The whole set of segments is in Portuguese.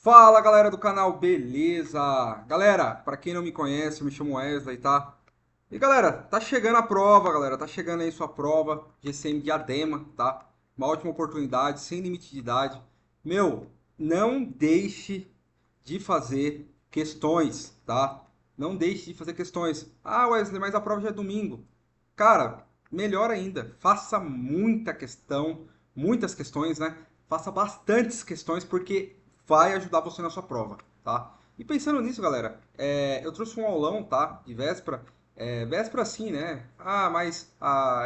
Fala galera do canal, beleza? Galera, pra quem não me conhece, eu me chamo Wesley, tá? E galera, tá chegando a prova, galera, tá chegando aí sua prova GCM Diadema, tá? Uma ótima oportunidade, sem limite de idade. Meu, não deixe de fazer questões, tá? Não deixe de fazer questões. Ah, Wesley, mas a prova já é domingo. Cara, melhor ainda, faça muita questão, muitas questões, né? Faça bastantes questões porque vai ajudar você na sua prova, tá? E pensando nisso, galera, eu trouxe um aulão, tá? De véspera. Véspera sim, né? Ah, mas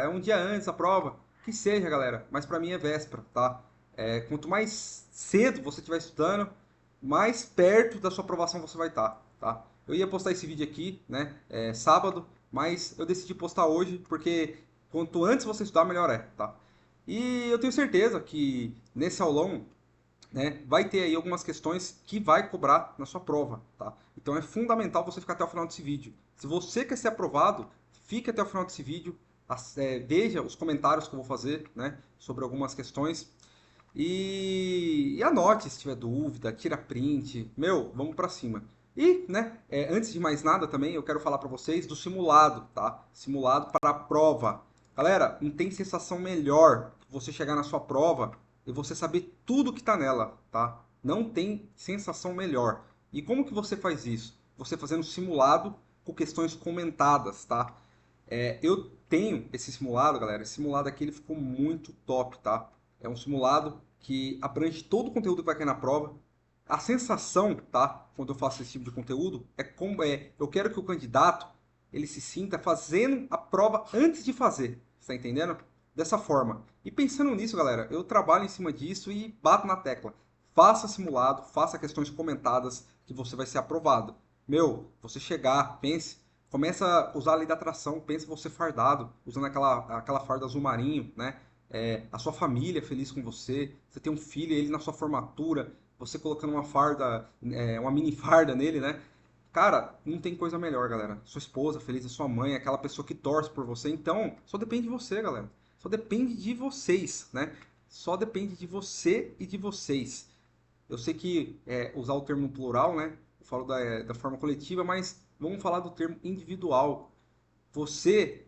é um dia antes da prova. Que seja, galera. Mas pra mim é véspera, tá? Quanto mais cedo você estiver estudando, mais perto da sua aprovação você vai estar, tá? Eu ia postar esse vídeo aqui, né? Sábado, mas eu decidi postar hoje porque quanto antes você estudar, melhor é, tá? E eu tenho certeza que nesse aulão, né, vai ter aí algumas questões que vai cobrar na sua prova, tá? Então é fundamental você ficar até o final desse vídeo. Se você quer ser aprovado, fique até o final desse vídeo, veja os comentários que eu vou fazer, né, sobre algumas questões e anote se tiver dúvida, tira print, meu, vamos pra cima. E, né, antes de mais nada também, eu quero falar para vocês do simulado, tá? Simulado para a prova. Galera, não tem sensação melhor que você chegar na sua prova e você saber tudo que tá nela, tá? Não tem sensação melhor. E como que você faz isso? Você fazendo simulado com questões comentadas, tá? Eu tenho esse simulado, galera. Esse simulado aqui ele ficou muito top, tá? É um simulado que abrange todo o conteúdo que vai cair na prova. A sensação, tá? Quando eu faço esse tipo de conteúdo, eu quero que o candidato ele se sinta fazendo a prova antes de fazer. Está entendendo? Dessa forma. E pensando nisso, galera, eu trabalho em cima disso e bato na tecla. Faça simulado, faça questões comentadas que você vai ser aprovado. Meu, você chegar, pense, começa a usar a lei da atração, pensa você fardado, usando aquela farda azul marinho, né? A sua família feliz com você, você tem um filho, ele na sua formatura, você colocando uma farda, uma mini farda nele, né? Cara, não tem coisa melhor, galera. Sua esposa feliz, a sua mãe, aquela pessoa que torce por você. Então, só depende de você, galera. Só depende de vocês, né? Só depende de você e de vocês. Eu sei que usar o termo plural, né? Eu falo da forma coletiva, mas vamos falar do termo individual. Você,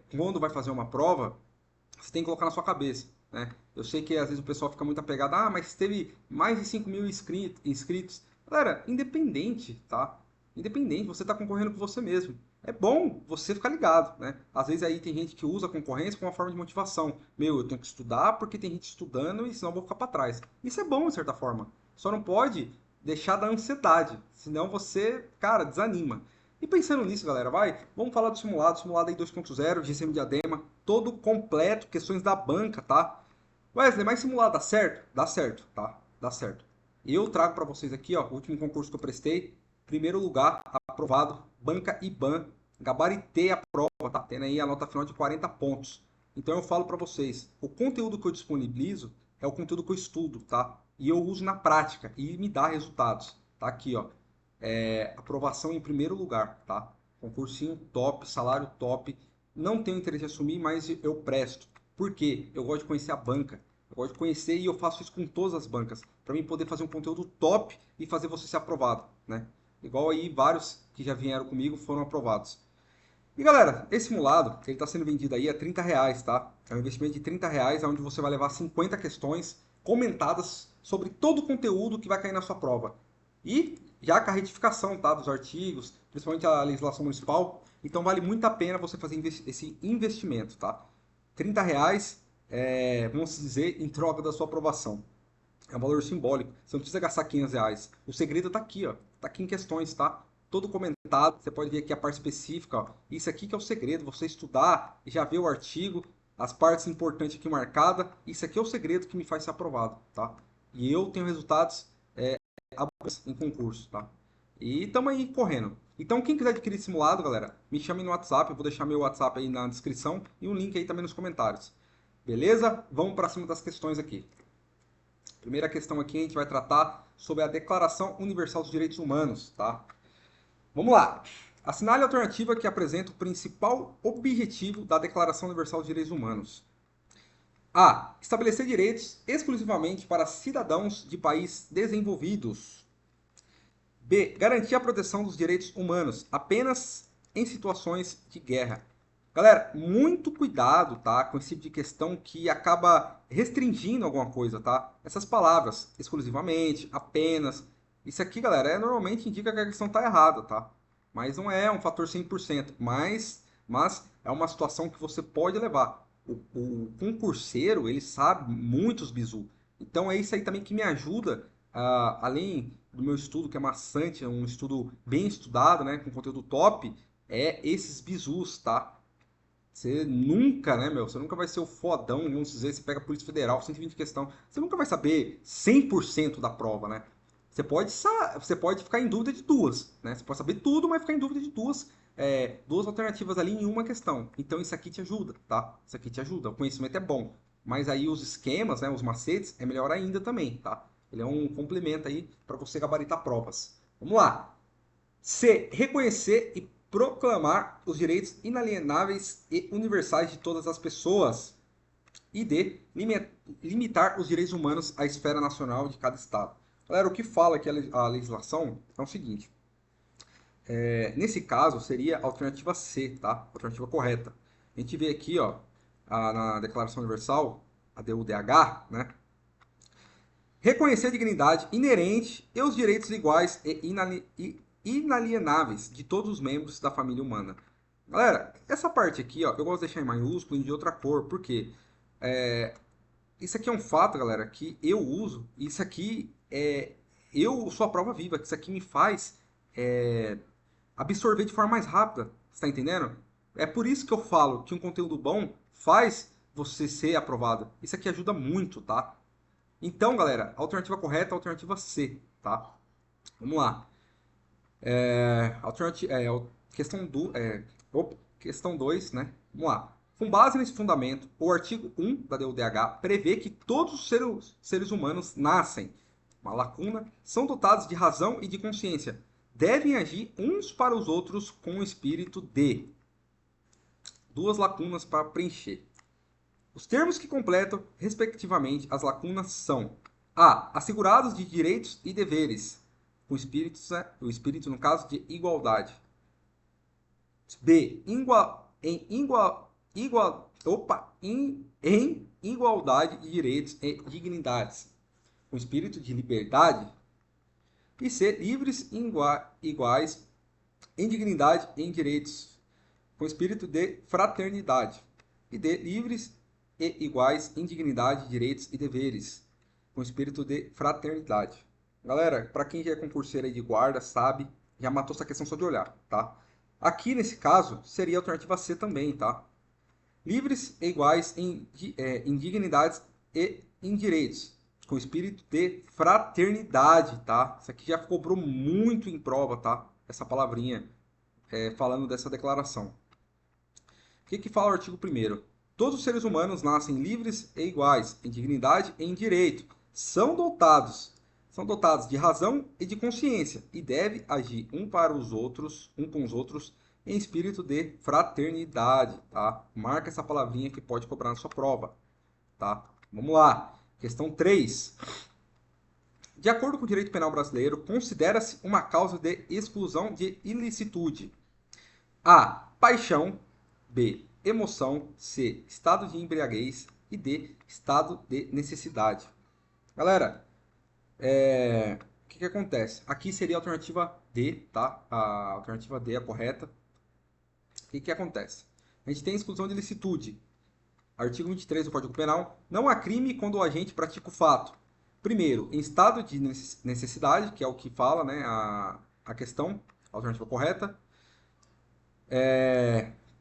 quando vai fazer uma prova, você tem que colocar na sua cabeça, né? Eu sei que às vezes o pessoal fica muito apegado, ah, mas teve mais de 5 mil inscritos. Galera, independente, tá? Independente, você está concorrendo com você mesmo. É bom você ficar ligado, né? Às vezes aí tem gente que usa a concorrência como uma forma de motivação. Meu, eu tenho que estudar porque tem gente estudando e senão eu vou ficar para trás. Isso é bom, de certa forma. Só não pode deixar da ansiedade, senão você, cara, desanima. E pensando nisso, galera, vamos falar do simulado aí 2.0, GCM Diadema, todo completo, questões da banca, tá? Wesley, mas simulado dá certo? Dá certo, tá? Dá certo. Eu trago para vocês aqui, ó, o último concurso que eu prestei, primeiro lugar, aprovado, banca IBAN, gabaritei a prova, tá? Tendo aí a nota final de 40 pontos. Então eu falo para vocês, o conteúdo que eu disponibilizo é o conteúdo que eu estudo, tá? E eu uso na prática e me dá resultados. Tá aqui, ó. Aprovação em primeiro lugar, tá? Concursinho top, salário top. Não tenho interesse em assumir, mas eu presto. Por quê? Eu gosto de conhecer a banca. Eu gosto de conhecer e eu faço isso com todas as bancas. Para mim poder fazer um conteúdo top e fazer você ser aprovado, né? Igual aí vários que já vieram comigo foram aprovados. E galera, esse simulado, ele está sendo vendido aí a R$ 30, tá? É um investimento de R$ 30, onde você vai levar 50 questões comentadas sobre todo o conteúdo que vai cair na sua prova. E já com a retificação, tá? Dos artigos, principalmente a legislação municipal. Então vale muito a pena você fazer esse investimento, tá? R$ 30, vamos dizer, em troca da sua aprovação. É um valor simbólico. Você não precisa gastar R$ 500. O segredo está aqui, ó. Está aqui em questões, tá? Todo comentado. Você pode ver aqui a parte específica, ó. Isso aqui que é o segredo. Você estudar e já ver o artigo, as partes importantes aqui marcadas. Isso aqui é o segredo que me faz ser aprovado, tá? E eu tenho resultados em concurso, tá? E estamos aí correndo. Então, quem quiser adquirir simulado, galera, me chame no WhatsApp. Eu vou deixar meu WhatsApp aí na descrição e um link aí também nos comentários. Beleza? Vamos para cima das questões aqui. Primeira questão aqui a gente vai tratar sobre a Declaração Universal dos Direitos Humanos, tá? Vamos lá. Assinale a alternativa que apresenta o principal objetivo da Declaração Universal dos Direitos Humanos. A. Estabelecer direitos exclusivamente para cidadãos de países desenvolvidos. B. Garantir a proteção dos direitos humanos apenas em situações de guerra. Galera, muito cuidado, tá, com esse tipo de questão que acaba restringindo alguma coisa, tá? Essas palavras, exclusivamente, apenas. Isso aqui, galera, normalmente indica que a questão tá errada, tá? Mas não é um fator 100%. Mas é uma situação que você pode levar. O concurseiro, ele sabe muitos bizu. Então é isso aí também que me ajuda, além do meu estudo, que é maçante, é um estudo bem estudado, né, com conteúdo top, é esses bizus, tá? Você nunca, né, meu? Você nunca vai ser o fodão, vamos dizer, você pega a Polícia Federal, 120 questão. Você nunca vai saber 100% da prova, né? Você pode ficar em dúvida de duas, né? Você pode saber tudo, mas ficar em dúvida de duas alternativas ali em uma questão. Então isso aqui te ajuda, tá? Isso aqui te ajuda. O conhecimento é bom. Mas aí os esquemas, né, os macetes, é melhor ainda também, tá? Ele é um complemento aí para você gabaritar provas. Vamos lá. C. Reconhecer e proclamar os direitos inalienáveis e universais de todas as pessoas. E D. Limitar os direitos humanos à esfera nacional de cada estado. Galera, o que fala aqui a legislação é o seguinte. Nesse caso, seria a alternativa C, tá? A alternativa correta. A gente vê aqui, ó, na Declaração Universal, a DUDH, né? Reconhecer a dignidade inerente e os direitos iguais e inalienáveis de todos os membros da família humana. Galera, essa parte aqui, ó, eu gosto de deixar em maiúsculo e de outra cor, porque isso aqui é um fato, galera, que eu uso. Isso aqui eu sou a prova viva, que isso aqui me faz absorver de forma mais rápida. Você tá entendendo? É por isso que eu falo que um conteúdo bom faz você ser aprovado. Isso aqui ajuda muito, tá? Então, galera, a alternativa correta é a alternativa C, tá? Vamos lá. Questão do, questão 2, né? Vamos lá. Com base nesse fundamento, o artigo 1 da DUDH prevê que todos os seres humanos nascem, uma lacuna, são dotados de razão e de consciência. Devem agir uns para os outros com o espírito de. Duas lacunas para preencher. Os termos que completam, respectivamente, as lacunas são: A. Assegurados de direitos e deveres, o espírito no caso de igualdade. B. Em igualdade de direitos e dignidades, o espírito de liberdade. E C. Livres e iguais em dignidade e em direitos, com espírito de fraternidade. E D. Livres e iguais em dignidade, direitos e deveres, com espírito de fraternidade. Galera, para quem já é concurseiro aí de guarda, sabe, já matou essa questão só de olhar, tá? Aqui, nesse caso, seria a alternativa C também, tá? Livres e iguais em dignidades e em direitos, com espírito de fraternidade, tá? Isso aqui já cobrou muito em prova, tá? Essa palavrinha, falando dessa declaração. O que fala o artigo 1º? Todos os seres humanos nascem livres e iguais em dignidade e em direito. São dotados de razão e de consciência e devem agir um com os outros, em espírito de fraternidade, tá? Marca essa palavrinha que pode cobrar na sua prova, tá? Vamos lá. Questão 3. De acordo com o direito penal brasileiro, considera-se uma causa de exclusão de ilicitude: A. Paixão. B. Emoção. C. Estado de embriaguez. E D. Estado de necessidade. Galera, o que acontece? Aqui seria a alternativa D, tá? A alternativa D é a correta. O que acontece? A gente tem exclusão de ilicitude. Artigo 23 do Código Penal. Não há crime quando o agente pratica o fato. Primeiro, em estado de necessidade, que é o que fala, né, a questão, a alternativa correta.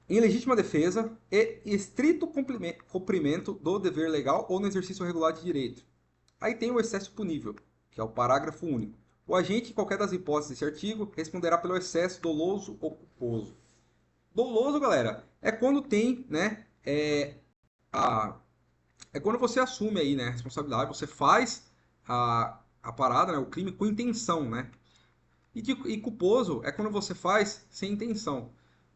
Em legítima defesa e estrito cumprimento do dever legal ou no exercício regular de direito. Aí tem o excesso punível, que é o parágrafo único. O agente, em qualquer das hipóteses desse artigo, responderá pelo excesso doloso ou culposo. Doloso, galera, é quando tem, né, é quando você assume aí, né, a responsabilidade, você faz a parada, né, o crime com intenção, né? E culposo é quando você faz sem intenção.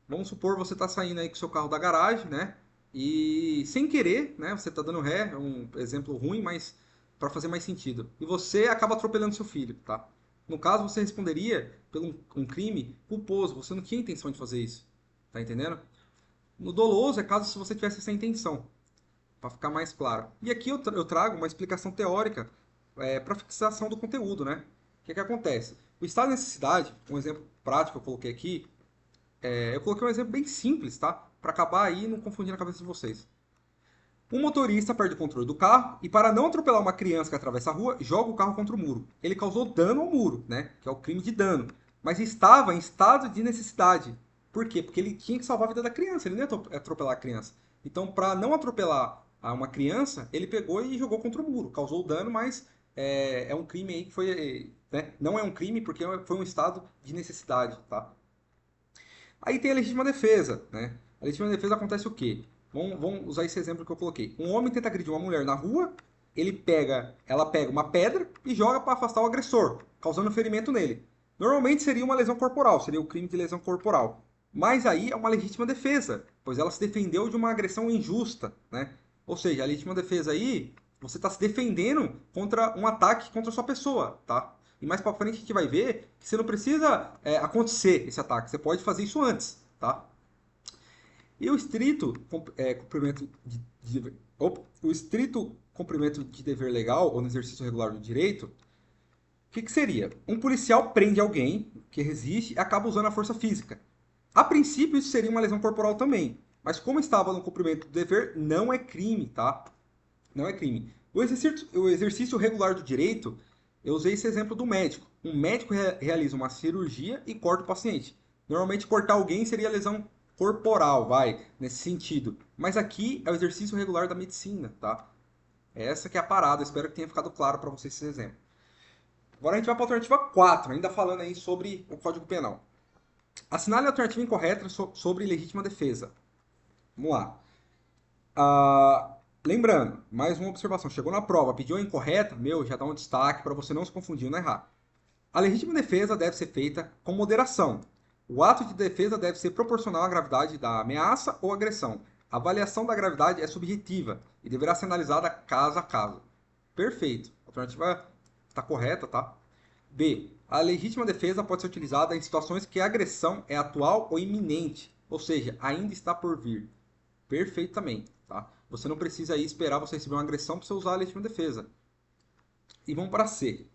Vamos supor você está saindo aí com o seu carro da garagem, né? e sem querer, né? Você tá dando ré, é um exemplo ruim, mas para fazer mais sentido. E você acaba atropelando seu filho, tá? No caso, você responderia por um crime culposo. Você não tinha intenção de fazer isso, tá entendendo? No doloso é caso se você tivesse essa intenção, para ficar mais claro. E aqui eu trago uma explicação teórica para fixação do conteúdo, né? O que acontece? O estado de necessidade, um exemplo prático que eu coloquei aqui, eu coloquei um exemplo bem simples, tá? Para acabar aí e não confundir na cabeça de vocês. Um motorista perde o controle do carro e, para não atropelar uma criança que atravessa a rua, joga o carro contra o muro. Ele causou dano ao muro, né? Que é o crime de dano. Mas estava em estado de necessidade. Por quê? Porque ele tinha que salvar a vida da criança, ele não ia atropelar a criança. Então, para não atropelar uma criança, ele pegou e jogou contra o muro. Causou dano, mas é um crime aí que foi. Né? Não é um crime porque foi um estado de necessidade, tá? Aí tem a legítima defesa, né? A legítima defesa acontece o quê? Vamos usar esse exemplo que eu coloquei. Um homem tenta agredir uma mulher na rua, ela pega uma pedra e joga para afastar o agressor, causando ferimento nele. Normalmente seria uma lesão corporal, seria o crime de lesão corporal. Mas aí é uma legítima defesa, pois ela se defendeu de uma agressão injusta, né? Ou seja, a legítima defesa aí, você está se defendendo contra um ataque contra a sua pessoa, tá? E mais para frente a gente vai ver que você não precisa acontecer esse ataque, você pode fazer isso antes, tá? E o estrito cumprimento o estrito cumprimento de dever legal ou no exercício regular do direito, o que seria? Um policial prende alguém que resiste e acaba usando a força física. A princípio isso seria uma lesão corporal também, mas como estava no cumprimento do dever, não é crime, tá? Não é crime. O exercício regular do direito, eu usei esse exemplo do médico. Um médico realiza uma cirurgia e corta o paciente. Normalmente cortar alguém seria lesão corporal, vai, nesse sentido. Mas aqui é o exercício regular da medicina, tá? Essa que é a parada, espero que tenha ficado claro para vocês esse exemplo. Agora a gente vai para a alternativa 4, ainda falando aí sobre o Código Penal. Assinale a alternativa incorreta sobre legítima defesa. Vamos lá. Lembrando, mais uma observação. Chegou na prova, pediu a incorreta, já dá um destaque para você não se confundir não errar. A legítima defesa deve ser feita com moderação. O ato de defesa deve ser proporcional à gravidade da ameaça ou agressão. A avaliação da gravidade é subjetiva e deverá ser analisada caso a caso. Perfeito. A alternativa está correta, tá? B. A legítima defesa pode ser utilizada em situações que a agressão é atual ou iminente, ou seja, ainda está por vir. Perfeito também, tá? Você não precisa aí esperar você receber uma agressão para você usar a legítima defesa. E vamos para C.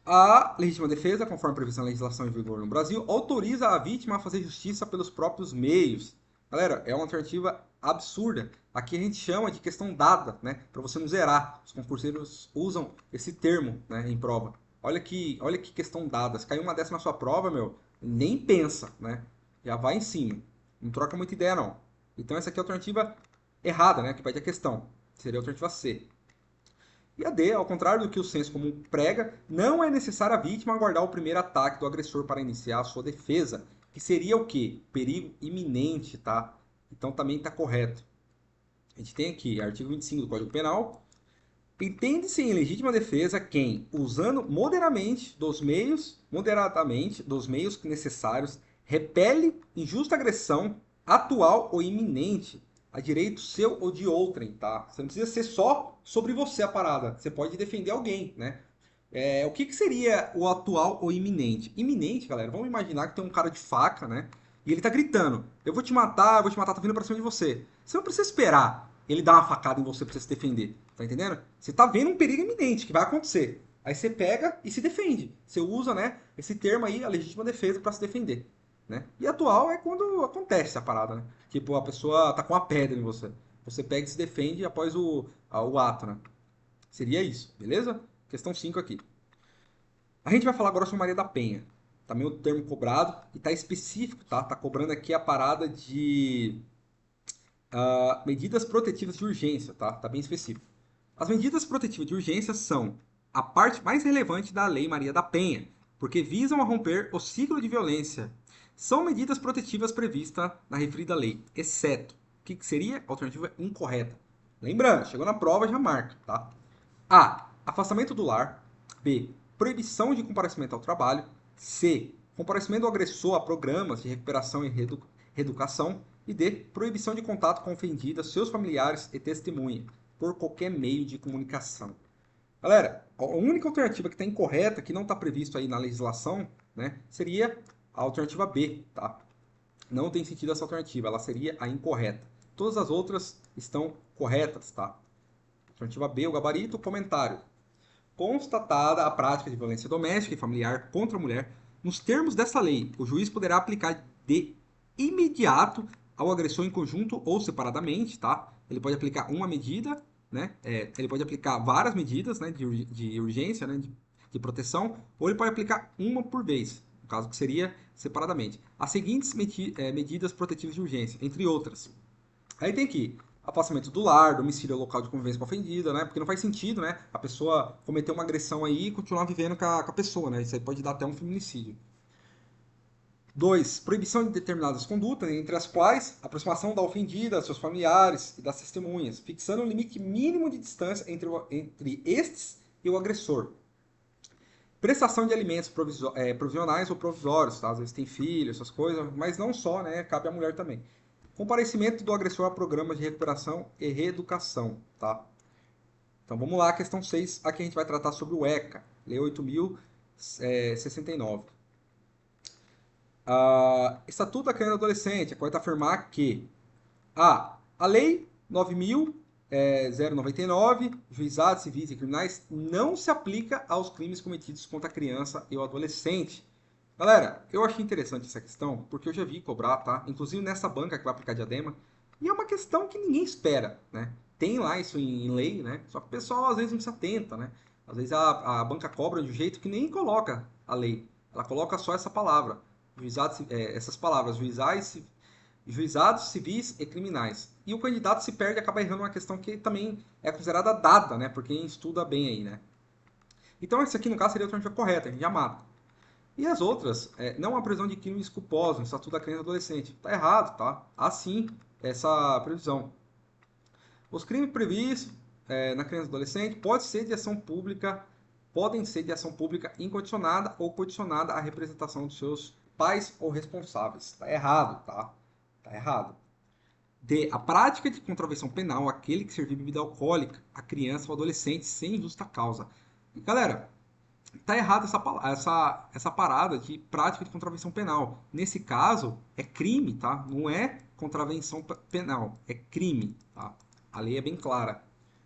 A legítima defesa, conforme previsto na legislação em vigor no Brasil, autoriza a vítima a fazer justiça pelos próprios meios. Galera, é uma alternativa absurda. Aqui a gente chama de questão dada, né? Para você não zerar. Os concurseiros usam esse termo, né, em prova. Olha que questão dada. Se cair uma dessa na sua prova, nem pensa, né? Já vai em cima. Não troca muita ideia, não. Então essa aqui é a alternativa errada, né? Que pede a questão. Seria a alternativa C. E a D, ao contrário do que o senso comum prega, não é necessário a vítima aguardar o primeiro ataque do agressor para iniciar a sua defesa, que seria o quê? Perigo iminente, tá? Então também está correto. A gente tem aqui, artigo 25 do Código Penal, entende-se em legítima defesa quem, usando moderadamente dos meios necessários, repele injusta agressão atual ou iminente a direito seu ou de outrem, tá? Você não precisa ser só sobre você a parada. Você pode defender alguém, né? O que seria o atual ou iminente? Iminente, galera, vamos imaginar que tem um cara de faca, né? E ele tá gritando: eu vou te matar, tô vindo pra cima de você. Você não precisa esperar ele dar uma facada em você pra você se defender. Tá entendendo? Você tá vendo um perigo iminente que vai acontecer. Aí você pega e se defende. Você usa, né, esse termo aí, a legítima defesa, para se defender. Né? E atual é quando acontece a parada, né? Tipo, a pessoa tá com uma pedra em você. Você pega e se defende após o ato, né? Seria isso, beleza? Questão 5 aqui. A gente vai falar agora sobre Maria da Penha. Também o termo cobrado e tá específico, tá? Tá cobrando aqui a parada de medidas protetivas de urgência, tá? Tá bem específico. As medidas protetivas de urgência são a parte mais relevante da Lei Maria da Penha, porque visam a romper o ciclo de violência. São medidas protetivas previstas na referida lei, exceto. O que seria? Alternativa incorreta. Lembrando, chegou na prova, já marca, tá? A. Afastamento do lar. B. Proibição de comparecimento ao trabalho. C. Comparecimento do agressor a programas de recuperação e reeducação. E D, proibição de contato com a ofendida, seus familiares e testemunha, por qualquer meio de comunicação. Galera, a única alternativa que está incorreta, que não está previsto aí na legislação, né, seria a alternativa B, tá? Não tem sentido essa alternativa, ela seria a incorreta. Todas as outras estão corretas, tá? Alternativa B, o gabarito, comentário. Constatada a prática de violência doméstica e familiar contra a mulher, nos termos dessa lei, o juiz poderá aplicar de imediato ao agressor em conjunto ou separadamente, tá? Ele pode aplicar uma medida, né? Ele pode aplicar várias medidas, né, de urgência, né, de proteção, ou ele pode aplicar uma por vez, no caso que seria separadamente. As seguintes medidas protetivas de urgência, entre outras. Aí tem que afastamento do lar, domicílio ou local de convivência com a ofendida, né? Porque não faz sentido, né? A pessoa cometer uma agressão aí e continuar vivendo com a pessoa, né? Isso aí pode dar até um feminicídio. 2. Proibição de determinadas condutas, entre as quais aproximação da ofendida, seus familiares e das testemunhas, fixando um limite mínimo de distância entre estes e o agressor. Prestação de alimentos provisionais ou provisórios, tá? Às vezes tem filho, essas coisas, mas não só, né? Cabe à mulher também. Comparecimento do agressor a programas de recuperação e reeducação, tá? Então vamos lá, questão 6. Aqui a gente vai tratar sobre o ECA, Lei 8.069. Estatuto da Criança e do Adolescente, a correta afirmar que a Lei 9.099, juizados civis e criminais, não se aplica aos crimes cometidos contra a criança e o adolescente. Galera, eu achei interessante essa questão, porque eu já vi cobrar, tá? Inclusive nessa banca que vai aplicar diadema. E é uma questão que ninguém espera, né? Tem lá isso em lei, né? Só que o pessoal às vezes não se atenta, né? Às vezes a banca cobra de um jeito que nem coloca a lei. Ela coloca só essa palavra. Essas palavras, juizados civis e criminais. E o candidato se perde e acaba errando uma questão que também é considerada dada, né? Por quem estuda bem aí, né? Então, esse aqui, no caso, seria a alternativa correta, a gente já mata. E as outras, não há previsão de crimes culposos no Estatuto da Criança e Adolescente. Está errado, tá? Há sim essa previsão. Os crimes previstos na criança e adolescente podem ser de ação pública incondicionada ou condicionada à representação dos seus pais ou responsáveis. Está errado, tá? Está errado. D. A prática de contravenção penal, aquele que servir bebida alcoólica a criança ou adolescente sem justa causa. E, galera, tá errada essa parada de prática de contravenção penal. Nesse caso, é crime, tá? Não é contravenção penal, é crime, tá? A lei é bem clara.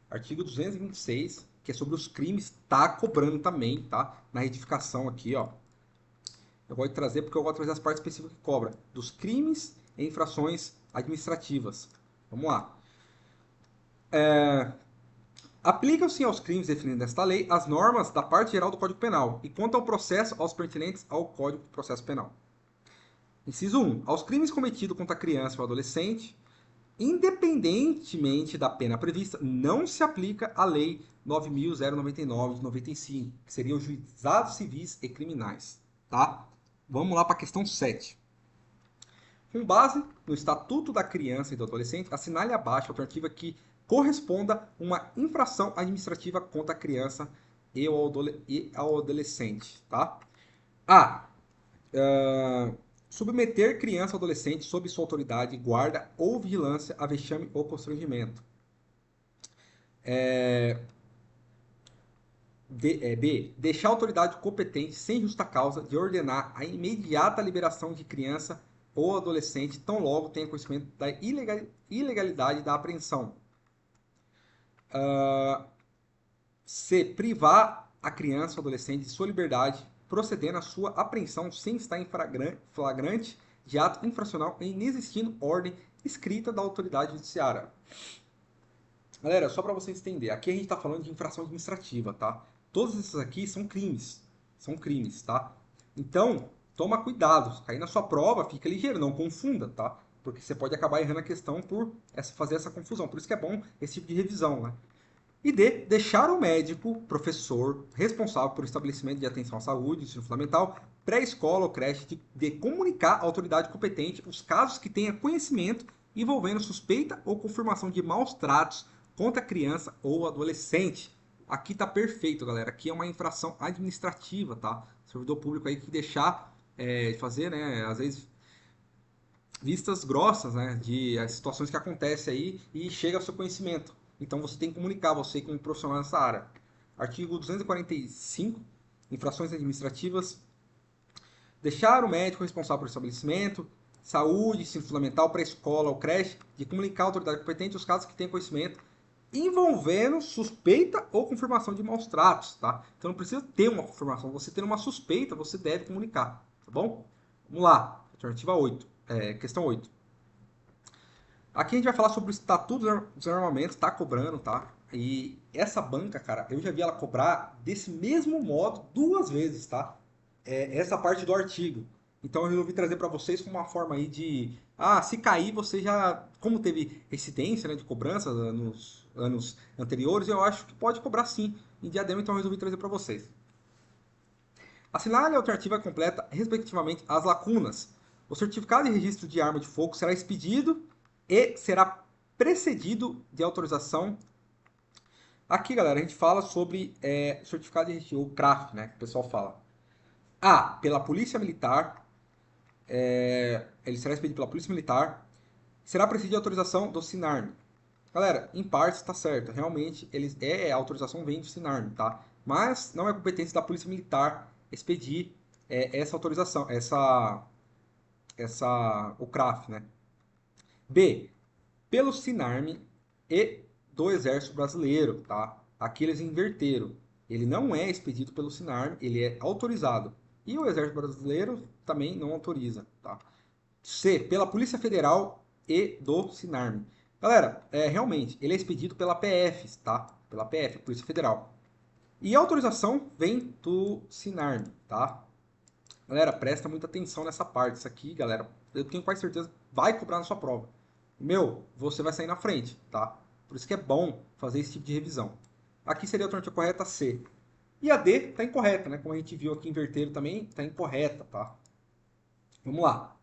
Artigo 226, que é sobre os crimes, tá cobrando também, tá? Na retificação aqui, ó. Eu vou trazer porque eu vou trazer as partes específicas que cobra. Dos crimes e infrações administrativas. Vamos lá. Aplicam-se aos crimes definidos nesta lei as normas da parte geral do Código Penal e quanto ao processo aos pertinentes ao Código de Processo Penal. Inciso 1. Aos crimes cometidos contra a criança ou adolescente, independentemente da pena prevista, não se aplica a Lei 9.099 de 95, que seriam os juizados civis e criminais. Tá? Vamos lá para a questão 7. Com base no Estatuto da Criança e do Adolescente, assinale abaixo a alternativa que corresponda uma infração administrativa contra a criança e ao adolescente. Tá? A. Submeter criança ou adolescente sob sua autoridade, guarda ou vigilância a vexame ou constrangimento. B. Deixar a autoridade competente, sem justa causa, de ordenar a imediata liberação de criança ou adolescente, tão logo tenha conhecimento da ilegalidade da apreensão. C. Privar a criança ou adolescente de sua liberdade, procedendo à sua apreensão sem estar em flagrante de ato infracional e inexistindo ordem escrita da autoridade judiciária. Galera, só para vocês entenderem, aqui a gente está falando de infração administrativa, tá? Todos esses aqui são crimes. São crimes, tá? Então, toma cuidado. Cair na sua prova, fica ligeiro, não confunda, tá? Porque você pode acabar errando a questão por fazer essa confusão. Por isso que é bom esse tipo de revisão, né? E D. Deixar o médico, professor, responsável por estabelecimento de atenção à saúde, ensino fundamental, pré-escola ou creche, de comunicar à autoridade competente os casos que tenha conhecimento envolvendo suspeita ou confirmação de maus tratos contra a criança ou adolescente. Aqui tá perfeito, galera. Aqui é uma infração administrativa, tá? O servidor público aí que deixar de fazer, né? Às vezes vistas grossas, né, de as situações que acontecem aí e chega ao seu conhecimento. Então você tem que comunicar, você como profissional nessa área. Artigo 245, infrações administrativas. Deixar o médico responsável pelo estabelecimento, saúde, ensino fundamental, pré-escola ou creche, de comunicar à autoridade competente os casos que tenham conhecimento envolvendo suspeita ou confirmação de maus tratos, tá? Então não precisa ter uma confirmação, você tendo uma suspeita, você deve comunicar, tá bom? Vamos lá, alternativa 8, questão 8. Aqui a gente vai falar sobre o Estatuto dos Armamentos, tá cobrando, tá? E essa banca, cara, eu já vi ela cobrar desse mesmo modo 2 vezes, tá? Essa parte do artigo. Então eu resolvi trazer para vocês como uma forma aí de, se cair você já, como teve residência, né, de cobrança nos anos anteriores, eu acho que pode cobrar sim em Diadema, então eu resolvi trazer para vocês. Assinale a alternativa completa, respectivamente, as lacunas. O certificado de registro de arma de fogo será expedido e será precedido de autorização. Aqui, galera, a gente fala sobre certificado de registro, o CRAF, né, que o pessoal fala. A, pela Polícia Militar, ele será expedido pela Polícia Militar, será precedido de autorização do SINARM. Galera, em parte está certo, realmente a autorização vem do SINARM, tá? Mas não é competência da Polícia Militar expedir essa autorização, o CRAF, né? B, pelo SINARM e do Exército Brasileiro, tá? Aqui eles inverteram. Ele não é expedido pelo SINARM, ele é autorizado. E o Exército Brasileiro também não autoriza, tá? C, pela Polícia Federal e do SINARM. Galera, realmente, ele é expedido pela PF, tá? Pela PF, Polícia Federal. E a autorização vem do SINARM, tá? Galera, presta muita atenção nessa parte. Isso aqui, galera, eu tenho quase certeza, vai cobrar na sua prova. Você vai sair na frente, tá? Por isso que é bom fazer esse tipo de revisão. Aqui seria a alternativa correta C. E a D está incorreta, né? Como a gente viu aqui inverteiro também, está incorreta, tá? Vamos lá.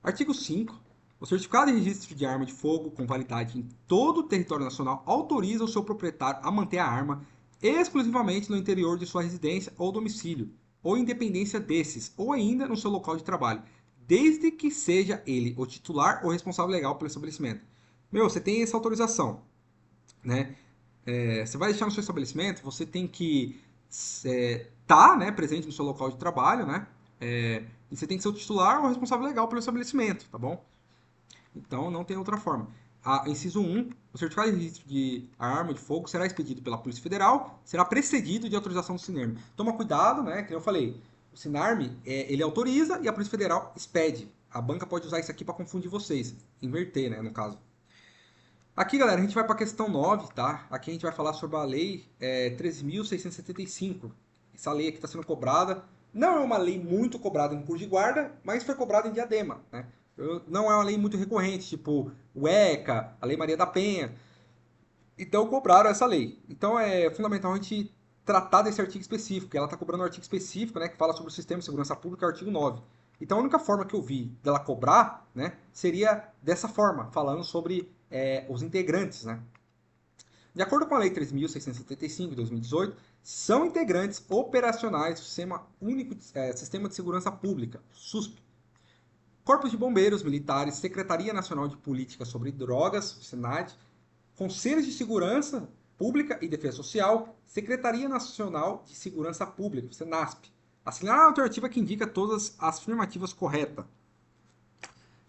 Artigo 5. O certificado de registro de arma de fogo com validade em todo o território nacional autoriza o seu proprietário a manter a arma exclusivamente no interior de sua residência ou domicílio, ou independência desses, ou ainda no seu local de trabalho, desde que seja ele o titular ou responsável legal pelo estabelecimento. Você tem essa autorização, né? Você vai deixar no seu estabelecimento, você tem que estar, né, presente no seu local de trabalho, né? E você tem que ser o titular ou responsável legal pelo estabelecimento, tá bom? Então não tem outra forma. Inciso 1, o certificado de registro de arma de fogo será expedido pela Polícia Federal, será precedido de autorização do SINARM. Toma cuidado, né? Que eu falei, o SINARM ele autoriza e a Polícia Federal expede. A banca pode usar isso aqui para confundir vocês, inverter, né, no caso. Aqui, galera, a gente vai para a questão 9, tá? Aqui a gente vai falar sobre a Lei 13.675. Essa lei aqui está sendo cobrada. Não é uma lei muito cobrada em curso de guarda, mas foi cobrada em Diadema, né? Não é uma lei muito recorrente, tipo o ECA, a Lei Maria da Penha. Então cobraram essa lei. Então é fundamental a gente tratar desse artigo específico. Ela está cobrando um artigo específico, né, que fala sobre o sistema de segurança pública, artigo 9. Então a única forma que eu vi dela cobrar, né, seria dessa forma, falando sobre os integrantes, né. De acordo com a Lei 3.675 de 2018, são integrantes operacionais do Sistema Único Sistema de Segurança Pública, SUSP. Corpos de Bombeiros Militares, Secretaria Nacional de Política sobre Drogas, SENAD, Conselhos de Segurança Pública e Defesa Social, Secretaria Nacional de Segurança Pública, SENASP. Assinar a alternativa que indica todas as afirmativas corretas.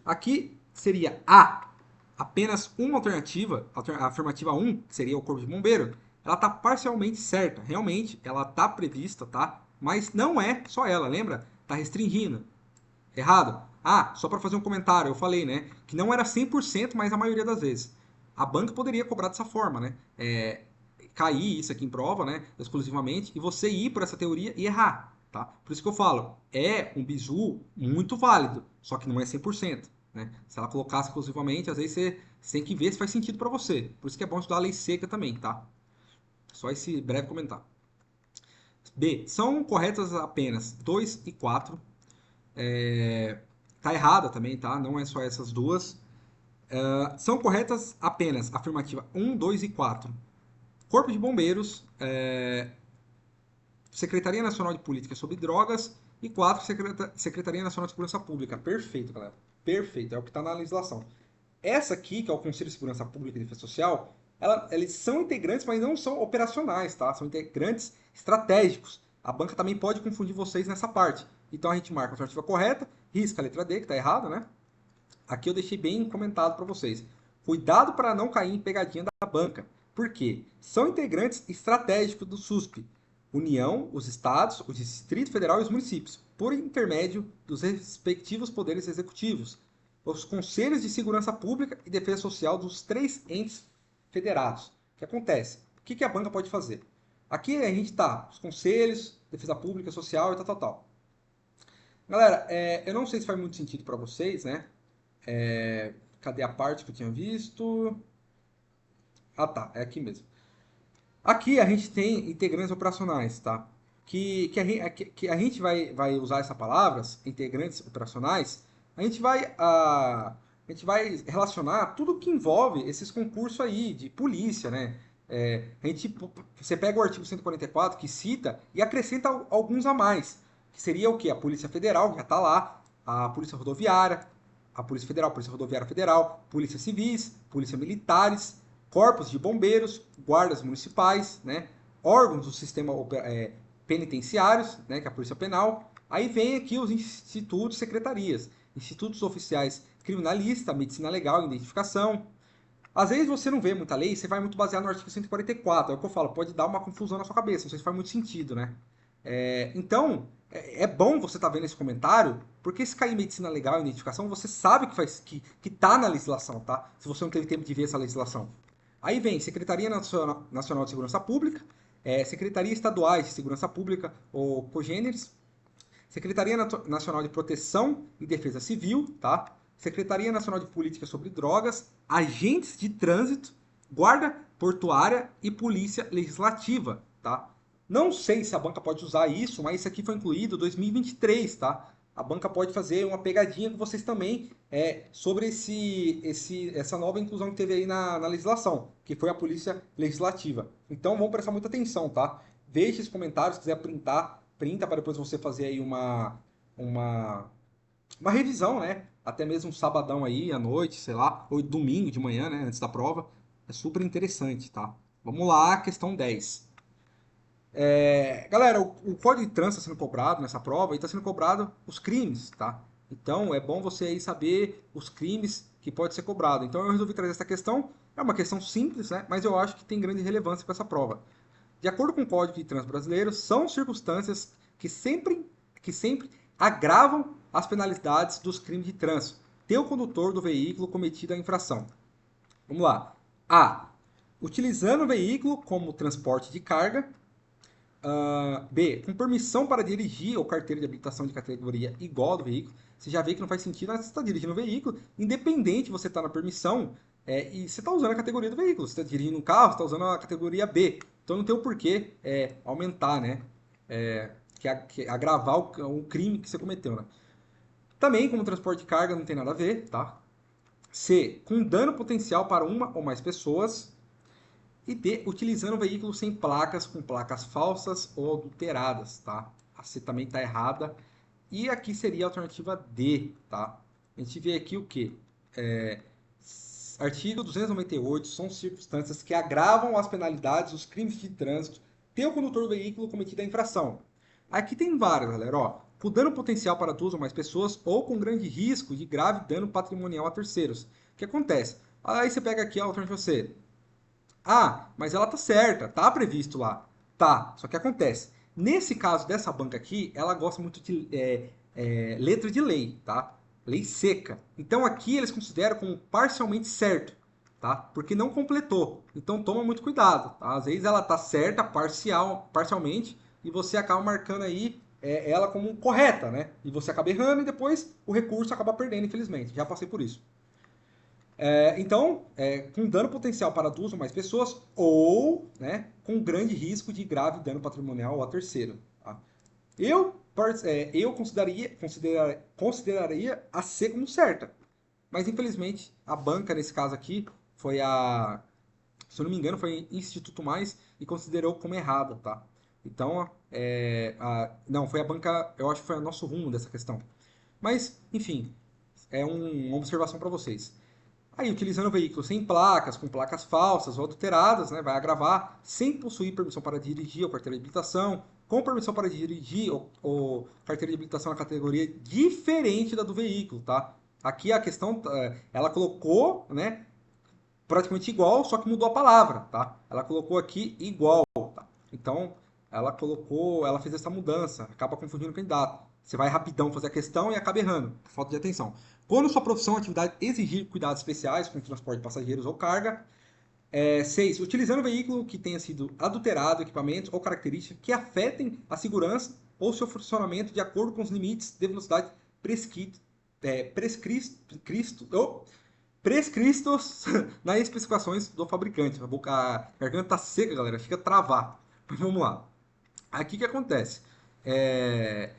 Aqui seria A, apenas uma alternativa, a afirmativa 1, que seria o Corpo de Bombeiro, ela está parcialmente certa. Realmente, ela está prevista, tá? Mas não é só ela, lembra? Está restringindo. Errado. Só para fazer um comentário, eu falei, né, que não era 100%, mas a maioria das vezes. A banca poderia cobrar dessa forma, né? Cair isso aqui em prova, né, exclusivamente, e você ir por essa teoria e errar, tá? Por isso que eu falo, é um bizu muito válido, só que não é 100%, né? Se ela colocasse exclusivamente, às vezes você tem que ver se faz sentido para você. Por isso que é bom estudar a lei seca também, tá? Só esse breve comentário. B. São corretas apenas 2 e 4. Tá errada também, tá? Não é só essas duas. São corretas apenas afirmativa 1, 2 e 4. Corpo de Bombeiros Secretaria Nacional de Política sobre Drogas e 4, Secretaria Nacional de Segurança Pública. Perfeito, galera. Perfeito, é o que está na legislação. Essa aqui, que é o Conselho de Segurança Pública e Defesa Social, eles são integrantes, mas não são operacionais, tá? São integrantes estratégicos. A banca também pode confundir vocês nessa parte. Então a gente marca a alternativa correta, risca a letra D, que está errada, né? Aqui eu deixei bem comentado para vocês. Cuidado para não cair em pegadinha da banca. Por quê? São integrantes estratégicos do SUSP. União, os estados, o Distrito Federal e os municípios, por intermédio dos respectivos poderes executivos, os conselhos de segurança pública e defesa social dos 3 entes federados. O que acontece? O que a banca pode fazer? Aqui a gente está, os conselhos, defesa pública, social e tal. Galera, eu não sei se faz muito sentido para vocês, né? Cadê a parte que eu tinha visto? Ah, tá, é aqui mesmo. Aqui a gente tem integrantes operacionais, tá? Que a gente vai usar essa palavra, integrantes operacionais, a gente vai relacionar tudo que envolve esses concursos aí de polícia, né? Você pega o artigo 144 que cita e acrescenta alguns a mais, que seria o quê? A Polícia Federal, que já está lá, a Polícia Rodoviária, a Polícia Federal, Polícia Rodoviária Federal, Polícia Civis, Polícia Militares, corpos de bombeiros, guardas municipais, né, órgãos do sistema penitenciários, né, que é a Polícia Penal. Aí vem aqui os institutos, secretarias, institutos oficiais criminalista, medicina legal, identificação. Às vezes você não vê muita lei, você vai muito baseado no artigo 144, é o que eu falo, pode dar uma confusão na sua cabeça, não sei se faz muito sentido, né? Então, é bom você estar vendo esse comentário, porque se cair medicina legal e identificação, você sabe que tá na legislação, tá? Se você não teve tempo de ver essa legislação. Aí vem Secretaria Nacional de Segurança Pública, Secretaria Estaduais de Segurança Pública, ou cogêneres, Secretaria Nacional de Proteção e Defesa Civil, tá? Secretaria Nacional de Política sobre Drogas, agentes de trânsito, guarda portuária e polícia legislativa, tá? Não sei se a banca pode usar isso, mas isso aqui foi incluído em 2023, tá? A banca pode fazer uma pegadinha com vocês também sobre essa nova inclusão que teve aí na legislação, que foi a polícia legislativa. Então vamos prestar muita atenção, tá? Deixe os comentários, se quiser printa para depois você fazer aí uma revisão, né? Até mesmo um sabadão aí, à noite, sei lá, ou domingo de manhã, né? Antes da prova. É super interessante, tá? Vamos lá, questão 10. Galera, o Código de Trânsito está sendo cobrado nessa prova e está sendo cobrado os crimes, tá? Então é bom você aí saber os crimes que pode ser cobrado. Então eu resolvi trazer essa questão. É uma questão simples, né? Mas eu acho que tem grande relevância para essa prova. De acordo com o Código de Trânsito Brasileiro, são circunstâncias que sempre agravam as penalidades dos crimes de trânsito. Ter o condutor do veículo cometido a infração. Vamos lá. A. Utilizando o veículo como transporte de carga. B. Com permissão para dirigir ou carteira de habilitação de categoria igual do veículo. Você já vê que não faz sentido, mas você está dirigindo o veículo, independente você estar na permissão, e você está usando a categoria do veículo. Você está dirigindo um carro, você está usando a categoria B. Então não tem o porquê aumentar, né? Agravar o crime que você cometeu, né? Também, como transporte de carga, não tem nada a ver, tá? C. Com dano potencial para uma ou mais pessoas. E D. Utilizando o veículo sem placas, com placas falsas ou adulteradas, tá? A C também está errada. E aqui seria a alternativa D, tá? A gente vê aqui o quê? Artigo 298 são circunstâncias que agravam as penalidades dos crimes de trânsito ter o condutor do veículo cometido a infração. Aqui tem várias, galera, ó. Com dano potencial para duas ou mais pessoas ou com grande risco de grave dano patrimonial a terceiros. O que acontece? Aí você pega aqui a alternativa C. Ah, mas ela tá certa, tá previsto lá. Tá, só que acontece. Nesse caso dessa banca aqui, ela gosta muito de letra de lei, tá? Lei seca. Então aqui eles consideram como parcialmente certo, tá? Porque não completou. Então toma muito cuidado, tá? Às vezes ela tá certa parcialmente e você acaba marcando aí ela como correta, né? E você acaba errando e depois o recurso acaba perdendo, infelizmente. Já passei por isso. Então, com dano potencial para duas ou mais pessoas ou, né, com grande risco de grave dano patrimonial a terceiro. Tá? Eu consideraria a C como certa. Mas, infelizmente, a banca, nesse caso aqui, se eu não me engano, foi Instituto Mais e considerou como errada. Tá? Então, não, foi a banca, eu acho que foi o nosso rumo dessa questão. Mas, enfim, uma observação para vocês. Aí, utilizando o veículo sem placas, com placas falsas ou adulteradas, né, vai agravar, sem possuir permissão para dirigir ou carteira de habilitação, com permissão para dirigir ou carteira de habilitação na categoria diferente da do veículo, tá? Aqui a questão, ela colocou, né, praticamente igual, só que mudou a palavra, tá? Ela colocou aqui igual, tá? Então, ela fez essa mudança, acaba confundindo o candidato. Você vai rapidão fazer a questão e acaba errando, por falta de atenção. Quando sua profissão ou atividade exigir cuidados especiais com transporte de passageiros ou carga. 6. Utilizando veículo que tenha sido adulterado, equipamentos ou características que afetem a segurança ou seu funcionamento de acordo com os limites de velocidade prescritos, prescritos nas especificações do fabricante. A garganta tá seca, galera, fica travar. Mas vamos lá. Aqui o que acontece? É,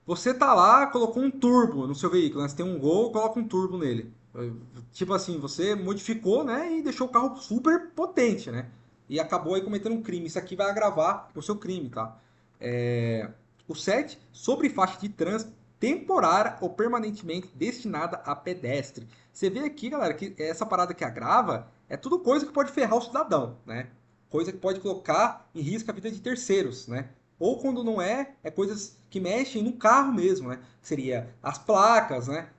Você tá lá, colocou um turbo no seu veículo, né? Você tem um Gol, coloca um turbo nele. Tipo assim, você modificou, né? E deixou o carro super potente, né? E acabou aí cometendo um crime. Isso aqui vai agravar o seu crime, tá? É, O 7, sobre faixa de trânsito temporária ou permanentemente destinada a pedestre. Você vê aqui, galera, que essa parada que agrava é tudo coisa que pode ferrar o cidadão, né? Coisa que pode colocar em risco a vida de terceiros, né? Ou quando não é coisas que mexem no carro mesmo, né? Seria as placas, né?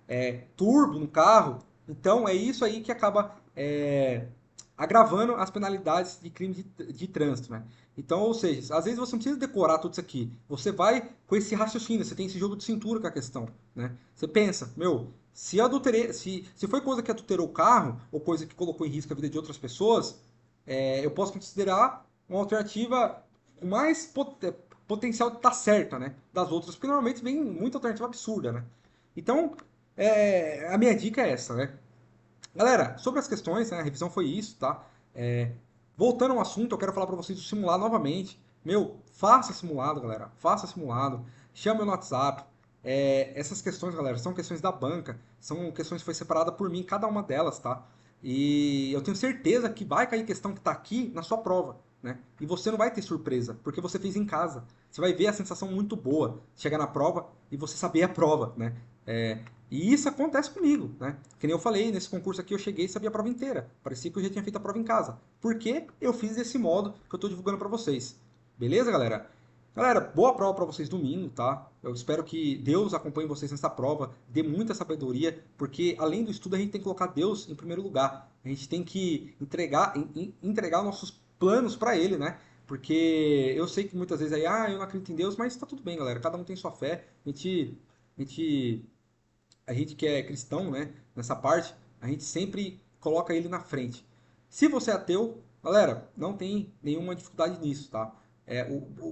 Turbo no carro. Então é isso aí que acaba agravando as penalidades de crime de trânsito, né? Então, ou seja, às vezes você não precisa decorar tudo isso aqui. Você vai com esse raciocínio, você tem esse jogo de cintura com a questão, né? Você pensa, meu, se eu adulterei, se foi coisa que adulterou o carro, ou coisa que colocou em risco a vida de outras pessoas, eu posso considerar uma alternativa com mais potencial de estar certa, né? Das outras, porque normalmente vem muita alternativa absurda, né? Então, a minha dica é essa, né? Galera, sobre as questões, né, a revisão foi isso, tá? Voltando ao assunto, eu quero falar para vocês do simulado novamente. Meu, faça simulado, galera. Faça simulado. Chame no WhatsApp. Essas questões, galera, são questões da banca. São questões que foi separada por mim, cada uma delas, tá? E eu tenho certeza que vai cair questão que está aqui na sua prova, né? E você não vai ter surpresa, porque você fez em casa. Você vai ver a sensação muito boa, chegar na prova e você saber a prova, né? E isso acontece comigo, né? Que nem eu falei, nesse concurso aqui eu cheguei e sabia a prova inteira. Parecia que eu já tinha feito a prova em casa. Porque eu fiz desse modo que eu estou divulgando para vocês. Beleza, galera? Galera, boa prova para vocês domingo, tá? Eu espero que Deus acompanhe vocês nessa prova, dê muita sabedoria, porque além do estudo a gente tem que colocar Deus em primeiro lugar. A gente tem que entregar nossos planos para Ele, né? Porque eu sei que muitas vezes aí, eu não acredito em Deus, mas tá tudo bem, galera. Cada um tem sua fé. A gente a gente que é cristão, né, nessa parte, a gente sempre coloca ele na frente. Se você é ateu, galera, não tem nenhuma dificuldade nisso, tá?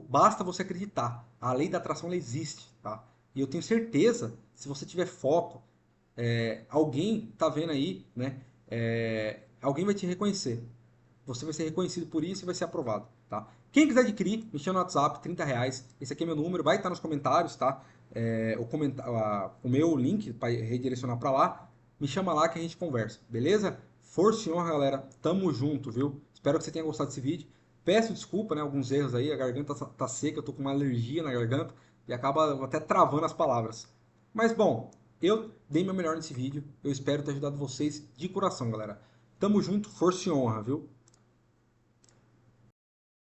Basta você acreditar. A lei da atração ela existe, tá? E eu tenho certeza, se você tiver foco, alguém tá vendo aí, né? Alguém vai te reconhecer. Você vai ser reconhecido por isso e vai ser aprovado, tá? Quem quiser adquirir, me chama no WhatsApp, R$ 30. Esse aqui é meu número, vai estar nos comentários, tá? O meu link para redirecionar para lá. Me chama lá que a gente conversa, beleza? Força e honra, galera. Tamo junto, viu? Espero que você tenha gostado desse vídeo. Peço desculpa, né? Alguns erros aí, a garganta tá seca, eu tô com uma alergia na garganta e acaba até travando as palavras. Mas bom, eu dei meu melhor nesse vídeo. Eu espero ter ajudado vocês de coração, galera. Tamo junto, força e honra, viu?